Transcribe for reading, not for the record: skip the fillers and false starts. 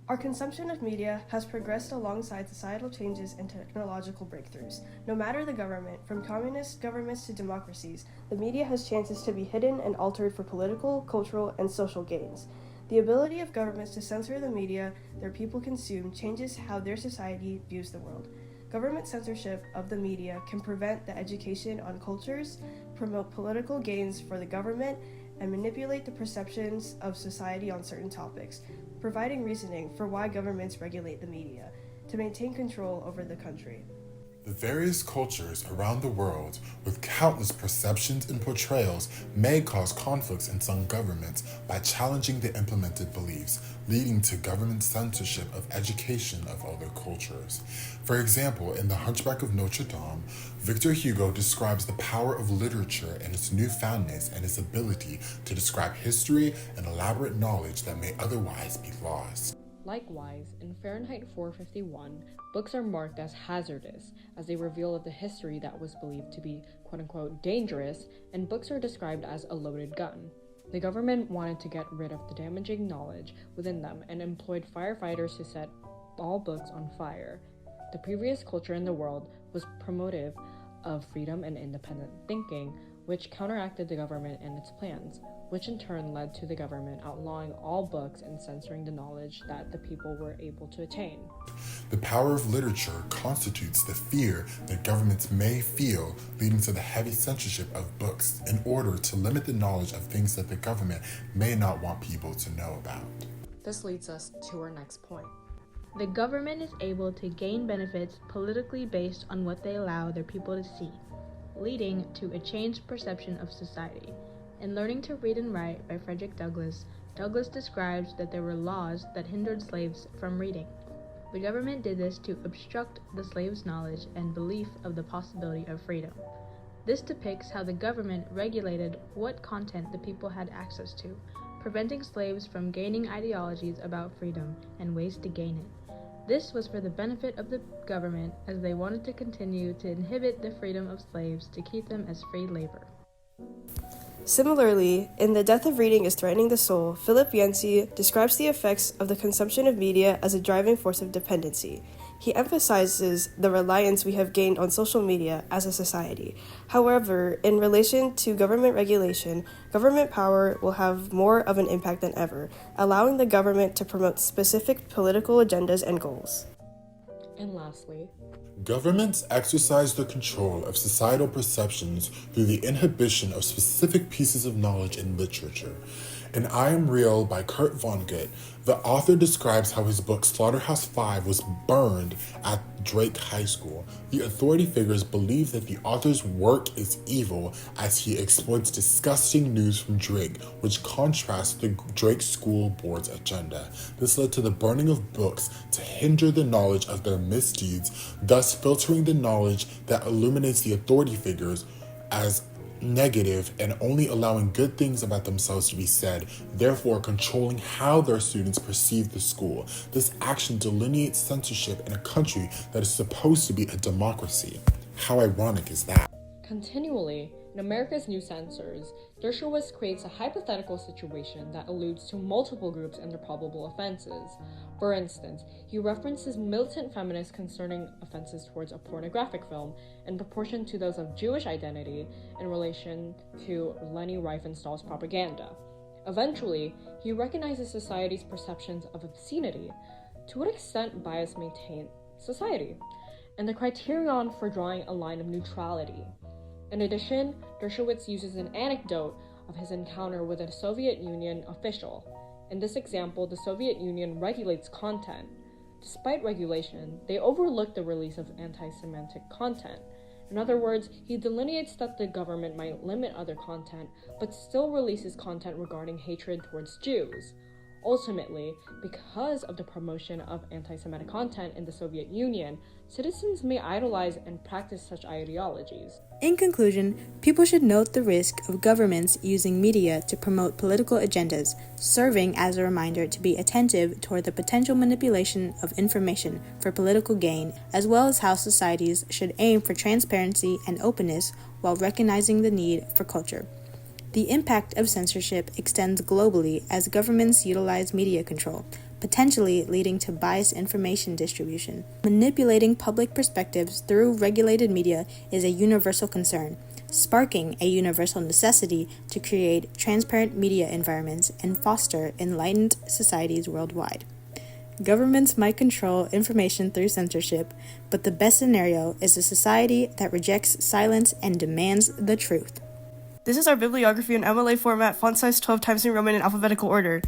Our consumption of media has progressed alongside societal changes and technological breakthroughs. No matter the government, from communist governments to democracies, the media has chances to be hidden and altered for political, cultural, and social gains. The ability of governments to censor the media their people consume changes how their society views the world. Government censorship of the media can prevent the education on cultures, promote political gains for the government, and manipulate the perceptions of society on certain topics, providing reasoning for why governments regulate the media to maintain control over the country. The various cultures around the world, with countless perceptions and portrayals, may cause conflicts in some governments by challenging the implemented beliefs, leading to government censorship of education of other cultures. For example, in The Hunchback of Notre Dame, Victor Hugo describes the power of literature and its newfoundness and its ability to describe history and elaborate knowledge that may otherwise be lost. Likewise, in Fahrenheit 451, books are marked as hazardous, as they reveal of the history that was believed to be quote-unquote dangerous, and books are described as a loaded gun. The government wanted to get rid of the damaging knowledge within them and employed firefighters to set all books on fire. The previous culture in the world was promotive of freedom and independent thinking, which counteracted the government and its plans, which in turn led to the government outlawing all books and censoring the knowledge that the people were able to attain. The power of literature constitutes the fear that governments may feel, leading to the heavy censorship of books in order to limit the knowledge of things that the government may not want people to know about. This leads us to our next point. The government is able to gain benefits politically based on what they allow their people to see, leading to a changed perception of society. In Learning to Read and Write by Frederick Douglass, Douglass describes that there were laws that hindered slaves from reading. The government did this to obstruct the slaves' knowledge and belief of the possibility of freedom. This depicts how the government regulated what content the people had access to, preventing slaves from gaining ideologies about freedom and ways to gain it. This was for the benefit of the government, as they wanted to continue to inhibit the freedom of slaves to keep them as free labor. Similarly, in The Death of Reading is Threatening the Soul, Philip Yancey describes the effects of the consumption of media as a driving force of dependency. He emphasizes the reliance we have gained on social media as a society. However, in relation to government regulation, government power will have more of an impact than ever, allowing the government to promote specific political agendas and goals. And lastly, governments exercise the control of societal perceptions through the inhibition of specific pieces of knowledge in literature. In I Am Real by Kurt Vonnegut, the author describes how his book Slaughterhouse-Five was burned at Drake High School. The authority figures believe that the author's work is evil as he exploits disgusting news from Drake, which contrasts the Drake School Board's agenda. This led to the burning of books to hinder the knowledge of their misdeeds, thus filtering the knowledge that illuminates the authority figures as negative and only allowing good things about themselves to be said, therefore controlling how their students perceive the school. This action delineates censorship in a country that is supposed to be a democracy. How ironic is that? continually, in America's New Censors, Dershowitz creates a hypothetical situation that alludes to multiple groups and their probable offenses. For instance, he references militant feminists concerning offenses towards a pornographic film in proportion to those of Jewish identity in relation to Leni Riefenstahl's propaganda. Eventually, he recognizes society's perceptions of obscenity. To what extent bias may taint society? And the criterion for drawing a line of neutrality. In addition, Dershowitz uses an anecdote of his encounter with a Soviet Union official. In this example, the Soviet Union regulates content. Despite regulation, they overlook the release of anti-Semitic content. In other words, he delineates that the government might limit other content, but still releases content regarding hatred towards Jews. Ultimately, because of the promotion of anti-Semitic content in the Soviet Union, citizens may idolize and practice such ideologies. In conclusion, people should note the risk of governments using media to promote political agendas, serving as a reminder to be attentive toward the potential manipulation of information for political gain, as well as how societies should aim for transparency and openness while recognizing the need for culture. The impact of censorship extends globally as governments utilize media control, potentially leading to biased information distribution. Manipulating public perspectives through regulated media is a universal concern, sparking a universal necessity to create transparent media environments and foster enlightened societies worldwide. Governments might control information through censorship, but the best scenario is a society that rejects silence and demands the truth. This is our bibliography in MLA format, font size 12 times New Roman in alphabetical order.